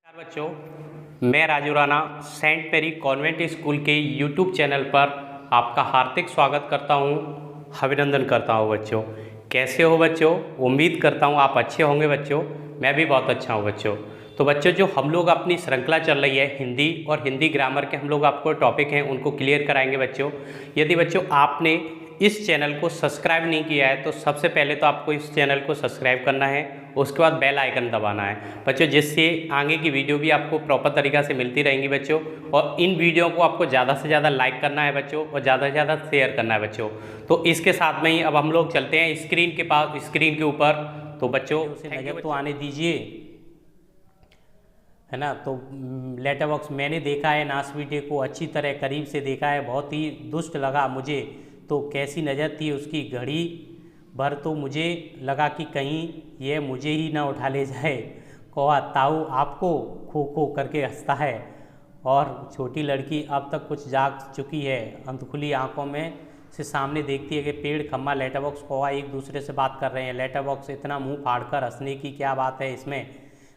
नमस्कार बच्चों, मैं Raju Rana Saint Perry convent school के यूट्यूब चैनल पर आपका हार्दिक स्वागत करता हूं, अभिनंदन करता हूं। बच्चों कैसे हो बच्चों? उम्मीद करता हूं आप अच्छे होंगे बच्चों। मैं भी बहुत अच्छा हूं बच्चों। तो बच्चों जो हम लोग अपनी श्रृंखला चल रही है हिंदी और हिंदी ग्रामर के हम लोग आपको टॉपिक हैं उनको क्लियर कराएंगे बच्चों। यदि बच्चों आपने इस चैनल को सब्सक्राइब नहीं किया है तो सबसे पहले तो आपको इस चैनल को सब्सक्राइब करना है, उसके बाद बेल आइकन दबाना है बच्चों, जिससे आगे की वीडियो भी आपको प्रॉपर तरीक़ा से मिलती रहेंगी बच्चों। और इन वीडियो को आपको ज़्यादा से ज़्यादा लाइक करना है बच्चों और ज़्यादा से ज़्यादा शेयर करना है बच्चों। तो इसके साथ में ही अब हम लोग चलते हैं स्क्रीन के पास, स्क्रीन के ऊपर। तो बच्चों उसे नज़र तो आने दीजिए, है ना। तो लेटर बॉक्स मैंने देखा है, नास वीडियो को अच्छी तरह करीब से देखा है, बहुत ही दुष्ट लगा मुझे। तो कैसी नज़र थी उसकी, घड़ी भर तो मुझे लगा कि कहीं यह मुझे ही ना उठा ले जाए। कौआ ताऊ आपको खो खो करके हंसता है और छोटी लड़की अब तक कुछ जाग चुकी है, अंधखुली आंखों में से सामने देखती है कि पेड़, खम्मा, लेटर बॉक्स, कौआ एक दूसरे से बात कर रहे हैं। लेटर बॉक्स इतना मुंह फाड़कर हंसने की क्या बात है इसमें?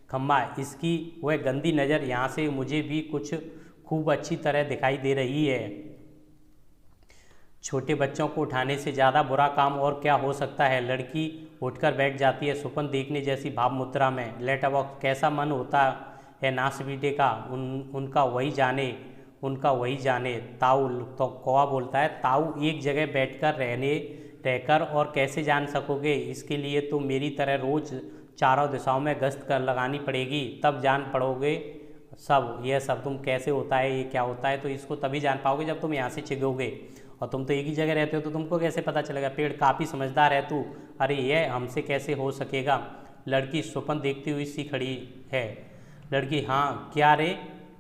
खम्मा इसकी वह गंदी नज़र, यहाँ से मुझे भी कुछ खूब अच्छी तरह दिखाई दे रही है। छोटे बच्चों को उठाने से ज़्यादा बुरा काम और क्या हो सकता है? लड़की उठकर बैठ जाती है स्वप्न देखने जैसी भाव मुद्रा में। लेटर बॉक्स कैसा मन होता है नास बीटे का, उनका वही जाने। ताऊ तो कौवा बोलता है, ताऊ एक जगह बैठकर रहकर और कैसे जान सकोगे? इसके लिए तो मेरी तरह रोज़ चारों दिशाओं में गश्त कर लगानी पड़ेगी, तब जान पड़ोगे सब। यह सब तुम कैसे होता है, ये क्या होता है, तो इसको तभी जान पाओगे जब तुम यहाँ से चिगोगे। और तुम तो एक ही जगह रहते हो तो तुमको कैसे पता चलेगा? पेड़ काफ़ी समझदार है तू। अरे यह हमसे कैसे हो सकेगा? लड़की स्वप्न देखती हुई सी खड़ी है। लड़की हाँ क्या रे,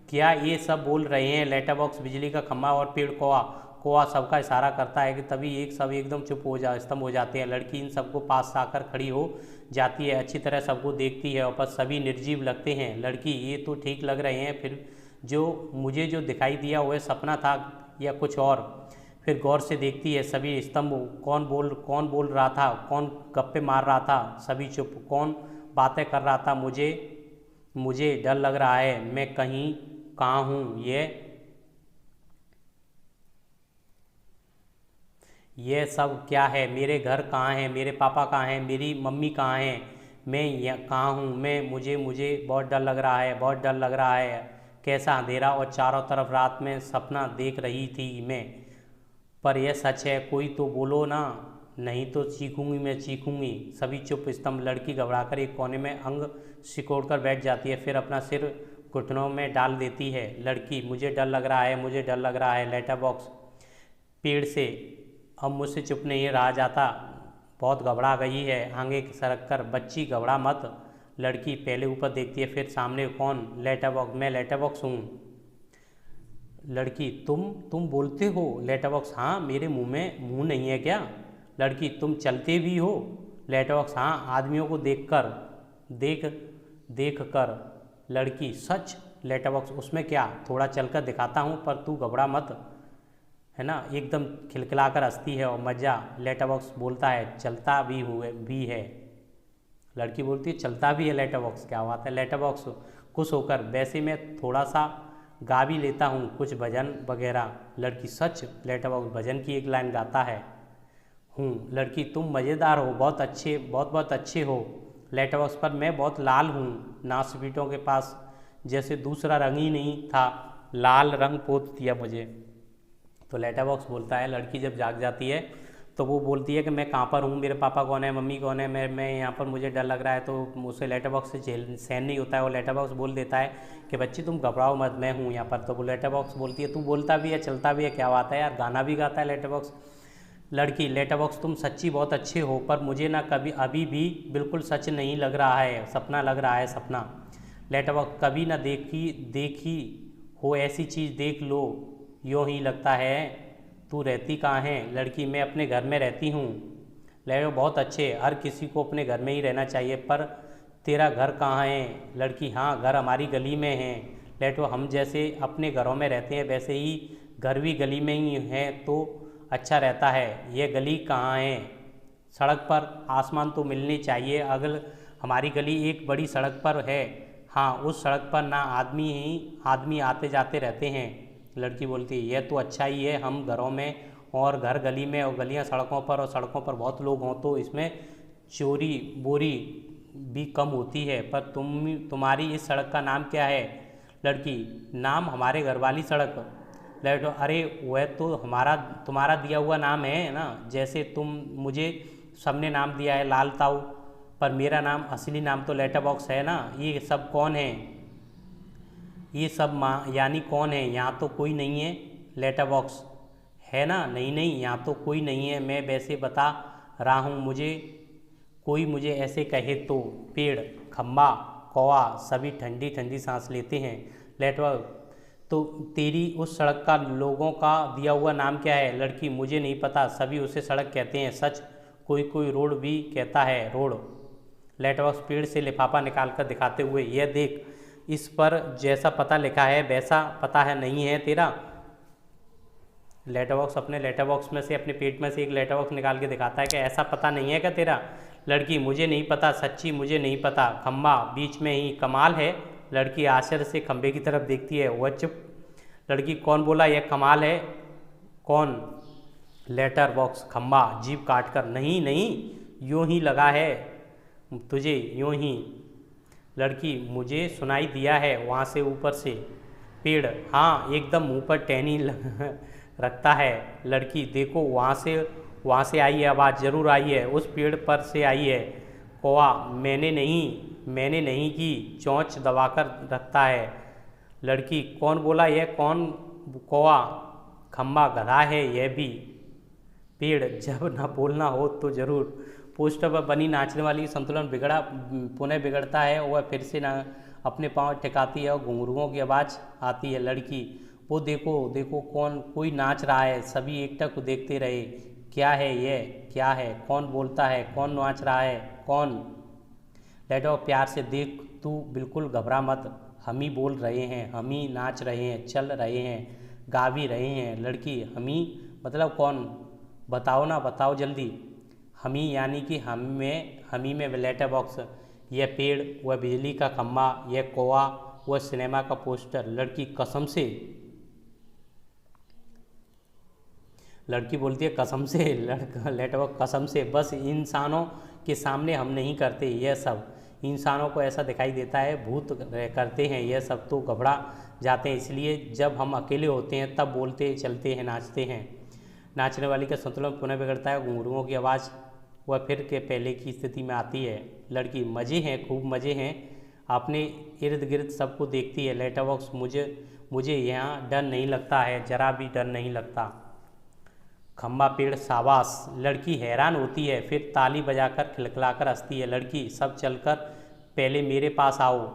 क्या ये सब बोल रहे हैं? लेटर बॉक्स, बिजली का खम्भा और पेड़, कौआ सबका इशारा करता है कि तभी एक सब एकदम चुप हो स्तंभ हो जाते हैं। लड़की इन सबको पास आकर खड़ी हो जाती है, अच्छी तरह सबको देखती है और पर सभी निर्जीव लगते हैं। लड़की ये तो ठीक लग रहे हैं, फिर मुझे जो दिखाई दिया वह सपना था या कुछ और? फिर गौर से देखती है, सभी स्तंभ। कौन बोल रहा था? कौन गप्पे मार रहा था? सभी चुप। कौन बातें कर रहा था? मुझे डर लग रहा है, मैं कहाँ हूँ? ये सब क्या है? मेरे घर कहाँ है? मेरे पापा कहाँ हैं? मेरी मम्मी कहाँ हैं? मैं यहाँ कहाँ हूँ? मुझे बहुत डर लग रहा है, बहुत डर लग रहा है। कैसा अंधेरा और चारों तरफ रात में सपना देख रही थी मैं। पर यह सच है, कोई तो बोलो ना, नहीं तो चीखूंगी मैं, चीखूंगी। सभी चुप स्तंभ। लड़की घबराकर एक कोने में अंग सिकोड़कर बैठ जाती है, फिर अपना सिर घुटनों में डाल देती है। लड़की मुझे डर लग रहा है, मुझे डर लग रहा है। लेटर बॉक्स, पेड़ से अब मुझसे चुप नहीं रहा जाता, बहुत घबरा गई है। आगे सरक कर, बच्ची घबरा मत। लड़की पहले ऊपर देखती है फिर सामने। कौन? लेटर बॉक्स, मैं लेटर बॉक्स हूँ। लड़की तुम बोलते हो? लेटर बॉक्स हाँ, मेरे मुंह नहीं है क्या? लड़की तुम चलते भी हो? लेटर बॉक्स हाँ, आदमियों को देख कर। लड़की सच? लेटर बॉक्स उसमें क्या, थोड़ा चलकर दिखाता हूँ, पर तू घबरा मत, है ना। एकदम खिलखिलाकर हंसती है और मज़ा। लेटर बॉक्स बोलता है, चलता भी है। लड़की बोलती है, चलता भी है लेटर बॉक्स, क्या बात है? लेटर बॉक्स खुश होकर, वैसे मैं थोड़ा सा गा भी लेता हूँ, कुछ भजन वगैरह। लड़की सच? लेटर बॉक्स भजन की एक लाइन गाता है हूँ। लड़की तुम मज़ेदार हो, बहुत अच्छे हो। लेटर बॉक्स पर मैं बहुत लाल हूँ, नासपीटों के पास जैसे दूसरा रंग ही नहीं था, लाल रंग पोत दिया मुझे। तो लेटर बॉक्स बोलता है, लड़की जब जाग जाती है तो वो बोलती है कि मैं कहाँ पर हूँ, मेरे पापा कौन है, मम्मी कौन है, मैं यहाँ पर, मुझे डर लग रहा है। तो उसे लेटर बॉक्स से सहन नहीं होता है। वो लेटर बॉक्स बोल देता है कि बच्ची तुम घबराओ मत, मैं हूँ यहाँ पर। तो वो लेटर बॉक्स बोलती है, तू बोलता भी है, चलता भी है, क्या बात है यार, गाना भी गाता है लेटर बॉक्स। लड़की लेटर बॉक्स तुम सच्ची बहुत अच्छे हो, पर मुझे ना अभी भी बिल्कुल सच नहीं लग रहा है, सपना लग रहा है, सपना। लेटर बॉक्स कभी ना देखी हो ऐसी चीज़, देख लो यूँ ही लगता है। तू रहती कहाँ है? लड़की मैं अपने घर में रहती हूँ। लेटर बहुत अच्छे, हर किसी को अपने घर में ही रहना चाहिए, पर तेरा घर कहाँ है? लड़की हाँ, घर हमारी गली में है। लेटर हम जैसे अपने घरों में रहते हैं वैसे ही घर भी गली में ही है तो अच्छा रहता है। यह गली कहाँ है? सड़क पर। आसमान तो मिलने चाहिए, अगर हमारी गली एक बड़ी सड़क पर है, हाँ, उस सड़क पर ना आदमी आते जाते रहते हैं। लड़की बोलती है, यह तो अच्छा ही है, हम घरों में और घर गली में और गलियां सड़कों पर और सड़कों पर बहुत लोग हों तो इसमें चोरी बोरी भी कम होती है। पर तुम्हारी इस सड़क का नाम क्या है? लड़की, नाम हमारे घर वाली सड़क। लड़का, अरे वह तो तुम्हारा दिया हुआ नाम है ना, जैसे तुम मुझे सबने नाम दिया है लाल ताऊ, पर मेरा नाम असली नाम तो लेटर बॉक्स है ना। ये सब कौन है? ये सब यानी कौन है? यहाँ तो कोई नहीं है। लेटर बॉक्स है ना? नहीं नहीं, यहाँ तो कोई नहीं है, मैं वैसे बता रहा हूँ, कोई मुझे ऐसे कहे तो। पेड़, खम्बा, कौवा सभी ठंडी ठंडी सांस लेते हैं। लेटर, तो तेरी उस सड़क का लोगों का दिया हुआ नाम क्या है? लड़की, मुझे नहीं पता, सभी उसे सड़क कहते हैं। सच? कोई कोई रोड भी कहता है। रोड। लेटर बॉक्स पेड़ से लिफाफा निकालकर दिखाते हुए, यह देख, इस पर जैसा पता लिखा है वैसा पता है नहीं है तेरा? लेटर बॉक्स अपने लेटर बॉक्स में से अपने पेट में से एक लेटर बॉक्स निकाल के दिखाता है कि ऐसा पता नहीं है क्या तेरा? लड़की, मुझे नहीं पता, सच्ची मुझे नहीं पता। खम्बा बीच में ही, कमाल है। लड़की आश्चर्य से खम्बे की तरफ देखती है। वह चुप। लड़की, कौन बोला यह कमाल है? कौन? लेटर बॉक्स, खम्बा जीभ काट कर, नहीं नहीं, यूँ ही लगा है तुझे, यूँ ही। लड़की, मुझे सुनाई दिया है वहाँ से ऊपर से। पेड़, हाँ एकदम मुँह पर टहनी रखता है। लड़की, देखो वहाँ से आई है आवाज़, ज़रूर आई है, उस पेड़ पर से आई है। कौवा, मैंने नहीं की, चोंच दबाकर रखता है। लड़की, कौन बोला यह कौन? कौवा, खम्बा गधा है यह भी। पेड़, जब ना बोलना हो तो ज़रूर। पोस्टर पर बनी नाचने वाली संतुलन पुनः बिगड़ता है, वह फिर से ना अपने पाँव टिकाती है और घुंघरुओं की आवाज़ आती है। लड़की, वो देखो देखो, कोई नाच रहा है। सभी एकटक को देखते रहे। क्या है यह? क्या है? कौन बोलता है? कौन नाच रहा है? कौन? लेटो, प्यार से देख, तू बिल्कुल घबरा मत, हम ही बोल रहे हैं, हम ही नाच रहे हैं, चल रहे हैं, गा भी रहे हैं। लड़की, हम ही मतलब कौन? बताओ ना, बताओ जल्दी। हम ही यानी कि हम में लेटर बॉक्स, यह पेड़, वह बिजली का खम्बा, यह कौवा, वह सिनेमा का पोस्टर। लड़की, कसम से? लड़की बोलती है, कसम से। लेटर बॉक्स, कसम से, बस इंसानों के सामने हम नहीं करते यह सब, इंसानों को ऐसा दिखाई देता है भूत करते हैं यह सब, तो घबरा जाते हैं, इसलिए जब हम अकेले होते हैं तब बोलते चलते हैं, नाचते हैं। नाचने वाली का संतुलन पुनः बिगड़ता है, घुंघरुओं की आवाज़ वह फिर के पहले की स्थिति में आती है। लड़की, मज़े हैं, खूब मज़े हैं, आपने इर्द गिर्द सबको देखती है। लेटर बॉक्स, मुझे यहाँ डर नहीं लगता है, जरा भी डर नहीं लगता। खम्बा, पेड़, शाबाश। लड़की हैरान होती है, फिर ताली बजाकर खिलखिलाकर हंसती है। लड़की, सब चलकर पहले मेरे पास आओ।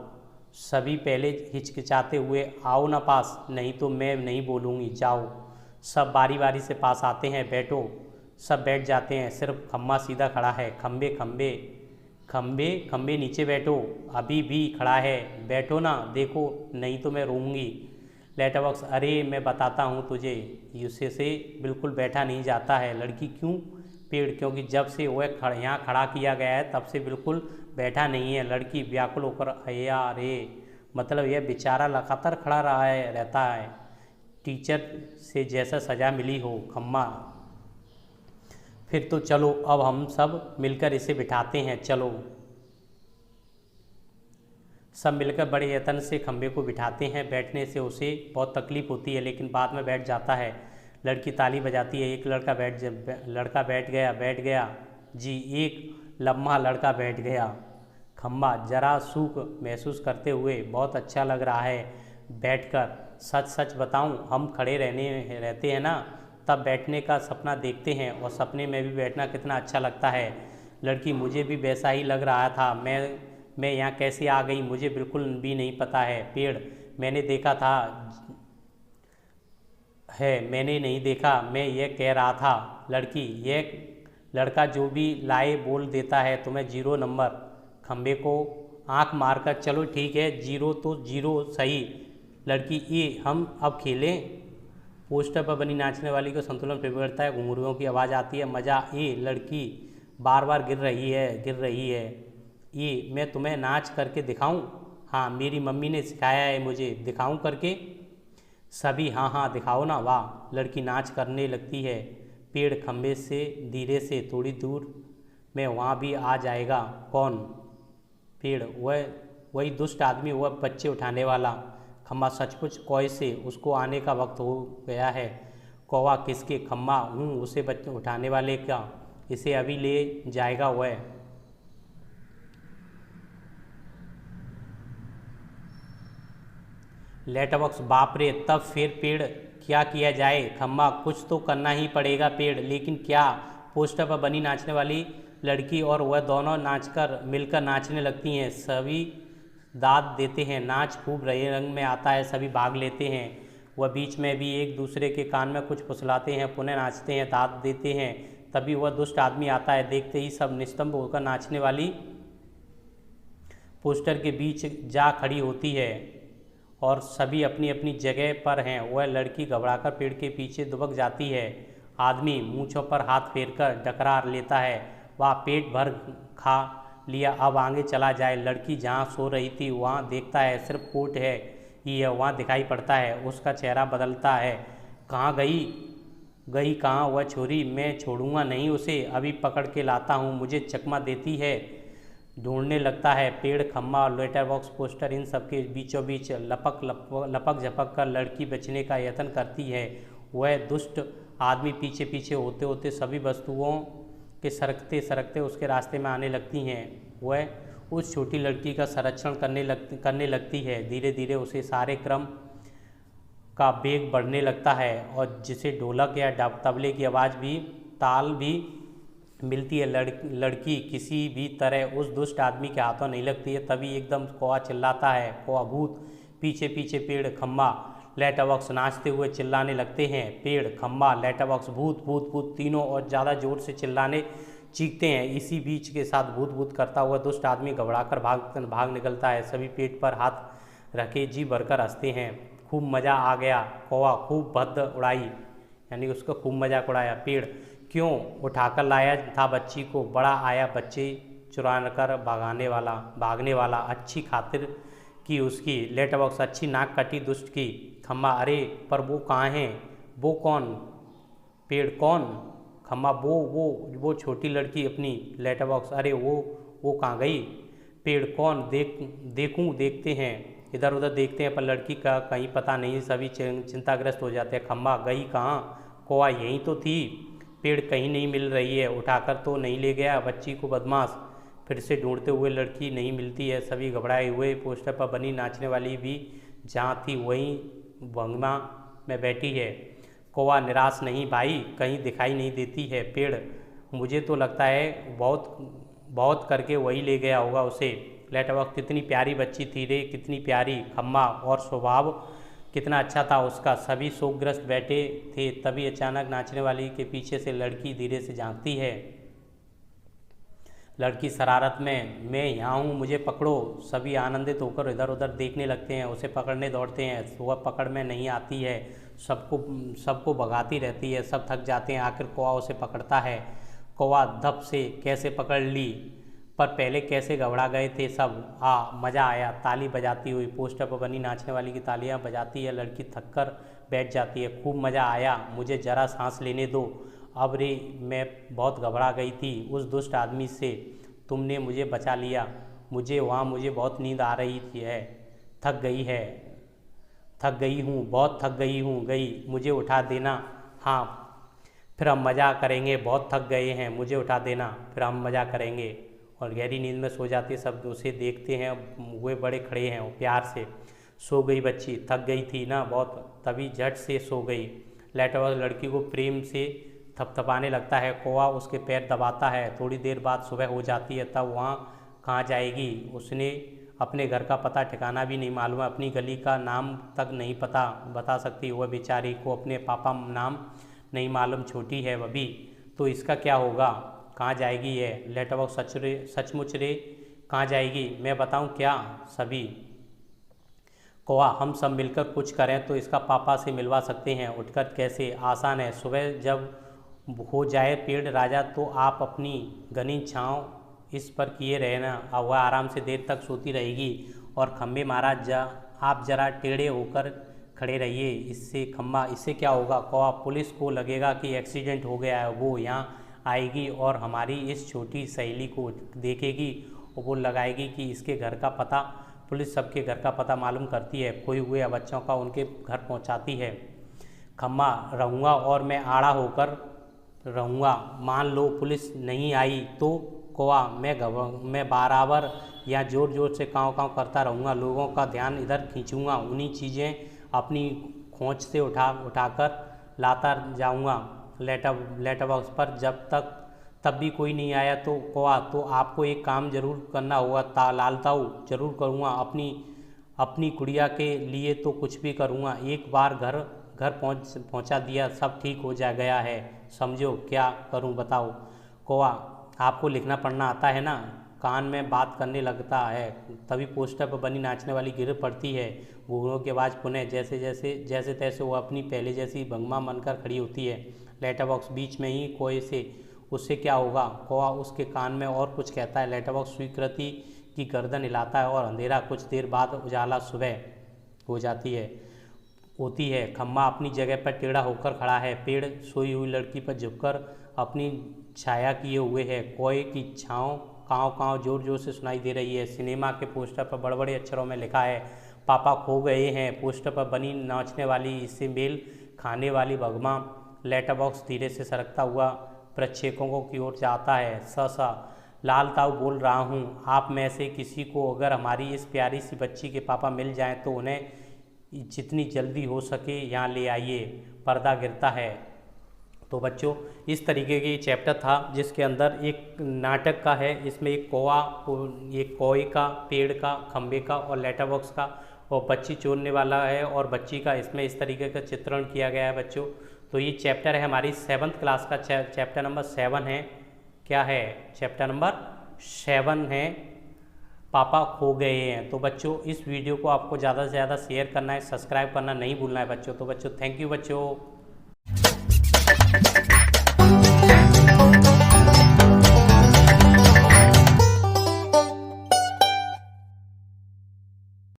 सभी पहले हिचकिचाते हुए, आओ ना पास, नहीं तो मैं नहीं बोलूँगी, जाओ। सब बारी बारी से पास आते हैं, बैठो। सब बैठ जाते हैं, सिर्फ खम्बा सीधा खड़ा है। खम्बे नीचे बैठो, अभी भी खड़ा है, बैठो ना, देखो नहीं तो मैं रोऊंगी। लेटर बॉक्स, अरे मैं बताता हूँ तुझे, इससे से बिल्कुल बैठा नहीं जाता है। लड़की, क्यों? पेड़, क्योंकि जब से वह यहाँ खड़ा किया गया है तब से बिल्कुल बैठा नहीं है। लड़की व्याकुल होकर, अया रे, मतलब यह बेचारा लगातार खड़ा रहता है, टीचर से जैसा सज़ा मिली हो। खम्बा, फिर तो चलो अब हम सब मिलकर इसे बिठाते हैं, चलो। सब मिलकर बड़े यत्न से खम्बे को बिठाते हैं। बैठने से उसे बहुत तकलीफ होती है, लेकिन बाद में बैठ जाता है। लड़की ताली बजाती है, एक लड़का बैठ गया जी, एक लम्हा लड़का बैठ गया। खम्बा, जरा सुख महसूस करते हुए, बहुत अच्छा लग रहा है बैठकर। सच सच बताऊं, हम खड़े रहते हैं ना, तब बैठने का सपना देखते हैं, और सपने में भी बैठना कितना अच्छा लगता है। लड़की, मुझे भी वैसा ही लग रहा था, मैं यहाँ कैसे आ गई मुझे बिल्कुल भी नहीं पता है। पेड़, मैंने देखा था है, मैंने नहीं देखा, मैं ये कह रहा था। लड़की, यह लड़का जो भी लाए बोल देता है तुम्हें 0 नंबर। खम्बे को आंख मारकर, चलो ठीक है, 0 तो 0 सही। लड़की, ये हम अब खेलें? पोस्टर पर बनी नाचने वाली को संतुलन बिगड़ता है, घुंघरुओं की आवाज़ आती है। मज़ा? ये लड़की बार बार गिर रही है। ये मैं तुम्हें नाच करके दिखाऊं? हाँ, मेरी मम्मी ने सिखाया है मुझे, दिखाऊं करके? सभी हाँ हाँ दिखाओ ना। वाह, लड़की नाच करने लगती है। पेड़ खम्भे से धीरे से, थोड़ी दूर में वहाँ भी आ जाएगा। कौन? पेड़, वह वही दुष्ट आदमी, वह बच्चे उठाने वाला। खम्भा, सचमुच कौए से, उसको आने का वक्त हो गया है। कौवा, किसके? खम्भा, हूँ, उसे बच्चे उठाने वाले का, इसे अभी ले जाएगा वह। लेटरबॉक्स, बाप रे, तब फिर पेड़ क्या किया जाए? खम्भा, कुछ तो करना ही पड़ेगा पेड़, लेकिन क्या? पोस्टर पर बनी नाचने वाली लड़की और वह दोनों नाचकर मिलकर नाचने लगती हैं। सभी दाद देते हैं, नाच खूब रंग में आता है, सभी भाग लेते हैं। वह बीच में भी एक दूसरे के कान में कुछ फुसलाते हैं, पुनः नाचते हैं, दाद देते हैं। तभी वह दुष्ट आदमी आता है, देखते ही सब निस्तंभ होकर नाचने वाली पोस्टर के बीच जा खड़ी होती है और सभी अपनी अपनी जगह पर हैं। वह लड़की घबराकर पेड़ के पीछे दुबक जाती है। आदमी मूंछों पर हाथ फेरकर डकरा लेता है। वह पेट भर खा लिया, अब आगे चला जाए। लड़की जहाँ सो रही थी वहाँ देखता है, सिर्फ कोट है ही है वहाँ दिखाई पड़ता है। उसका चेहरा बदलता है। कहाँ गई? गई कहाँ वह छोरी? मैं छोड़ूंगा नहीं उसे, अभी पकड़ के लाता हूँ, मुझे चकमा देती है। ढूंढने लगता है। पेड़, खम्भा और लेटर बॉक्स, पोस्टर, इन सबके बीचों बीच लपक झपक कर लड़की बचने का यत्न करती है। वह दुष्ट आदमी पीछे पीछे होते होते सभी वस्तुओं के सरकते सरकते उसके रास्ते में आने लगती हैं। वह उस छोटी लड़की का संरक्षण करने लगती है। धीरे धीरे उसे सारे क्रम का वेग बढ़ने लगता है और जिसे ढोलक या तबले की आवाज़ भी, ताल भी मिलती है। लड़की किसी भी तरह उस दुष्ट आदमी के हाथों नहीं लगती है। तभी एकदम कौवा चिल्लाता है, कौवा भूत! पीछे पीछे पेड़, खम्भा, लेटरबॉक्स नाचते हुए चिल्लाने लगते हैं। पेड़, खम्भा, लेटरबॉक्स, भूत भूत भूत, तीनों और ज़्यादा जोर से चिल्लाने चीखते हैं। इसी बीच के साथ भूत भूत करता हुआ दुष्ट आदमी घबराकर भाग निकलता है। सभी पेट पर हाथ रखे जी भरकर हंसते हैं। खूब मज़ा आ गया। कौवा, खूब भद्द उड़ाई, यानी उसको खूब मजाक उड़ाया। पेड़, क्यों? उठाकर लाया था बच्ची को, बड़ा आया बच्चे चुरा कर भागने वाला, अच्छी खातिर की उसकी। लेटरबॉक्स, अच्छी नाक कटी दुष्ट की। खम्भा, अरे पर वो कहाँ है? वो कौन? पेड़, कौन? खम्भा, वो छोटी लड़की अपनी। लेटरबॉक्स, अरे वो कहाँ गई? पेड़, कौन? देखते हैं, इधर उधर देखते हैं पर लड़की का कहीं पता नहीं, सभी चिंताग्रस्त हो जाते हैं। खम्भा, गई कहाँ? कौवा, यहीं तो थी। पेड़, कहीं नहीं मिल रही है, उठाकर तो नहीं ले गया बच्ची को बदमाश? फिर से ढूंढते हुए लड़की नहीं मिलती है। सभी घबराए हुए। पोस्टर पर बनी नाचने वाली भी जहाँ थी वहीं भंगमा में बैठी है। कौवा, निराश नहीं भाई, कहीं दिखाई नहीं देती है। पेड़, मुझे तो लगता है बहुत बहुत करके वही ले गया होगा उसे। लेटरबॉक्स, कितनी प्यारी बच्ची थी रे, कितनी प्यारी। खम्भा, और स्वभाव कितना अच्छा था उसका। सभी शोकग्रस्त बैठे थे। तभी अचानक नाचने वाली के पीछे से लड़की धीरे से झांकती है। लड़की शरारत में, मैं यहाँ हूँ, मुझे पकड़ो। सभी आनंदित होकर इधर उधर देखने लगते हैं, उसे पकड़ने दौड़ते हैं। वह पकड़ में नहीं आती है, सबको भगाती रहती है। सब थक जाते हैं। आखिर कौवा उसे पकड़ता है। कौवा, धप से कैसे पकड़ ली, पर पहले कैसे घबरा गए थे सब। मज़ा आया। ताली बजाती हुई, पोस्टर पर बनी नाचने वाली की तालियां बजाती है। लड़की थककर बैठ जाती है। खूब मज़ा आया, मुझे ज़रा सांस लेने दो। अब रे, मैं बहुत घबरा गई थी उस दुष्ट आदमी से, तुमने मुझे बचा लिया। मुझे बहुत नींद आ रही थी है। थक गई हूँ, बहुत थक गई हूँ। मुझे उठा देना। हाँ, फिर हम मज़ा करेंगे। बहुत थक गए हैं, मुझे उठा देना, फिर हम मज़ा करेंगे। और गहरी नींद में सो जाती है। सब उसे देखते हैं, वे बड़े खड़े हैं। प्यार से सो गई बच्ची, थक गई थी ना बहुत, तभी झट से सो गई। लेटरबॉक्स लड़की को प्रेम से थपथपाने लगता है। कौवा उसके पैर दबाता है। थोड़ी देर बाद सुबह हो जाती है। तब वहाँ कहाँ जाएगी? उसने अपने घर का पता ठिकाना भी नहीं मालूम है, अपनी गली का नाम तक नहीं पता बता सकती। वह बेचारी को अपने पापा नाम नहीं मालूम, छोटी है वह भी, तो इसका क्या होगा? कहाँ जाएगी ये? लेटरबॉक्स, सचमुच रे, कहाँ जाएगी? मैं बताऊँ क्या? सभी। कौवा, हम सब मिलकर कुछ करें तो इसका पापा से मिलवा सकते हैं। उठकर कैसे? आसान है, सुबह जब हो जाए पेड़ राजा तो आप अपनी घनी छाँव इस पर किए रहना। वह आराम से देर तक सोती रहेगी और खम्भे महाराज आप जरा टेढ़े होकर खड़े रहिए, इससे खम्भा, इससे क्या होगा? कौवा, पुलिस को लगेगा कि एक्सीडेंट हो गया है, वो यहाँ आएगी और हमारी इस छोटी सहेली को देखेगी और वो लगाएगी कि इसके घर का पता, पुलिस सबके घर का पता मालूम करती है, खोए हुए बच्चों का उनके घर पहुंचाती है। खम्भा, रहूँगा और मैं आड़ा होकर रहूँगा, मान लो पुलिस नहीं आई तो? कौवा, मैं बराबर या ज़ोर ज़ोर से काँव काँव करता रहूँगा, लोगों का ध्यान इधर खींचूँगा, उन्हीं चीज़ें अपनी खोंच से उठाकर लाता जाऊँगा लेटर बॉक्स पर, जब तक तब भी कोई नहीं आया तो? कौवा, तो आपको एक काम जरूर करना होगा लाल ताऊ। जरूर करूँगा, अपनी गुड़िया के लिए तो कुछ भी करूँगा, एक बार घर पहुँचा दिया सब ठीक हो गया है, समझो क्या करूँ बताओ? कौवा, आपको लिखना पढ़ना आता है ना? कान में बात करने लगता है, तभी पोस्टर पर बनी नाचने वाली गिर पड़ती है, घुघुओं की आवाज़ पुनः जैसे तैसे वो अपनी पहले जैसी भंगमा बनकर खड़ी होती है। लेटर बॉक्स बीच में ही कोए से, उससे क्या होगा? कौवा उसके कान में और कुछ कहता है। लेटर बॉक्स स्वीकृति की गर्दन हिलाता है और अंधेरा कुछ देर बाद उजाला सुबह हो होती है। खम्भा अपनी जगह पर टेढ़ा होकर खड़ा है, पेड़ सोई हुई लड़की पर झुककर अपनी छाया किए हुए है, कोए की छाँव काँव काँव जोर जोर से सुनाई दे रही है। सिनेमा के पोस्टर पर बड़े बड़े अक्षरों में लिखा है, पापा खो गए हैं। पोस्टर पर बनी नाचने वाली, इससे मेल खाने वाली भगमा। लेटर बॉक्स धीरे से सरकता हुआ प्रेक्षकों की ओर जाता है। सा लाल ताऊ बोल रहा हूँ, आप में से किसी को अगर हमारी इस प्यारी सी बच्ची के पापा मिल जाएं तो उन्हें जितनी जल्दी हो सके यहाँ ले आइए, पर्दा गिरता है। तो बच्चों, इस तरीके की चैप्टर था जिसके अंदर एक नाटक का है, इसमें एक कोए का, पेड़ का, खम्भे का और लेटर बॉक्स का और बच्ची चोरने वाला है और बच्ची का इसमें इस तरीके का चित्रण किया गया है बच्चों। तो ये चैप्टर है हमारी 7th क्लास का, चैप्टर नंबर 7 है। क्या है? चैप्टर नंबर 7 है, पापा खो गए हैं। तो बच्चों, इस वीडियो को आपको ज़्यादा से ज़्यादा शेयर करना है, सब्सक्राइब करना नहीं भूलना है बच्चों। तो बच्चों, थैंक यू बच्चों।